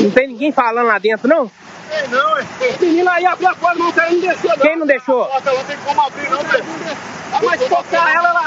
Não tem ninguém falando lá dentro, não? Tem não, hein? O menino aí abriu a porta, não deixou não. Quem não deixou? Ela não tem como abrir não, velho. Mas se tocar ela abre.